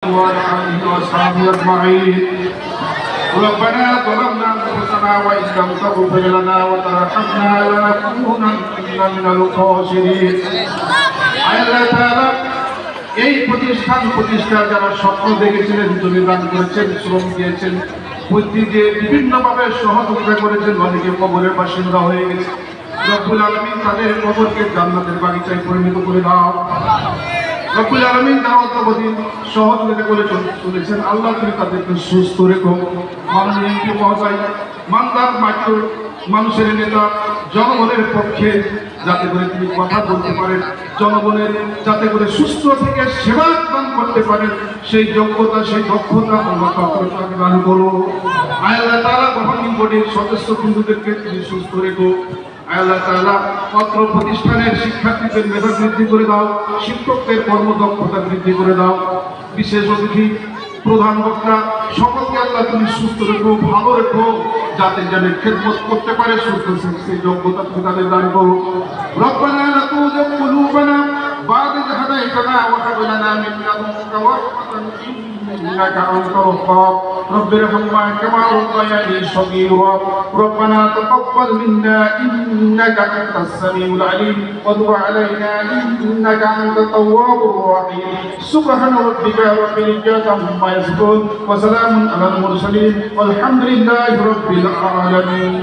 وعلى آله وأصحابه أجمعين. ربنا ظلمنا أنفسنا وإن لم تغفر لنا وترحمنا لنكونن من الخاسرين. আল্লাহ তাআলা এই প্রতিষ্ঠার যারা স্বপ্ন দেখেছিলেন, তুমি দান করেছেন, শ্রম দিয়েছেন, বুদ্ধি দিয়ে বিভিন্নভাবে সহযোগিতা করেছেন, অনেকে কবরের বাসিন্দা হয়ে গেছে। রব্বুল আলামিন তাদের কবরকে জান্নাতের বাগিচায় পরিণত করে দাও। রব্বুল আলামিন দাওয়াতবাদী সহযোগিতা করে চলেছেন, আল্লাহ তুমি তাদেরকে সুস্থ রেখো। মাননীয় এমপি মহোদয় মানদার মাত্র মানুষের নেতা, জনগণের পক্ষে যাতে করে তিনি কথা বলতে পারেন, জনগণের যাতে করে সুস্থ থেকে সেবা দান করতে পারেন, সেই যোগ্যতা সেই দক্ষতা আল্লাহ তাকে দান করো। আল্লাহ তাআলা গভর্নিং বডির সদস্য বন্ধুদেরকে তুমি সুস্থ রেখো। আল্লাহ তাআলা পত্র প্রতিষ্ঠানের শিক্ষার্থীদের মেধা বৃদ্ধি করে দাও, শিক্ষকদের কর্মদক্ষতা বৃদ্ধি করে দাও। বিশেষ অতিথি প্রধান বক্তা সকলকে আল্লাহ তুমি সুস্থ রেখো, ভালো রেখো, যাতে যেন খেদমত করতে পারে, সুস্থ সেই যোগ্যতা তুমি তাদের দান করো। রব্বানা লা তুযিগ কুলুবানা বা'দা ইয হাদাইতানা ওয়া হাব লানা মিন লাদুনকা রাহমাতান ইন্নাকা আনতাল ওয়াহ্হাব রব্বি ইরহামহুমা কামা রাব্বায়ানি সগীরা রব্বানা তাকাব্বাল মিন্না ইন্নাকা আনতাস সামিউল আলিম ওয়া তুব আলাইনা ইন্নাকা আনতাত তাওয়াবুর রাহিম সুবহান রাব্বিকা রাব্বিল ইজ্জাতি আম্মা ইয়াসিফুন ওয়া সালামুন আলাল মুরসালিন ওয়ালহামদুলিল্লাহি রাব্বিল আলামিন।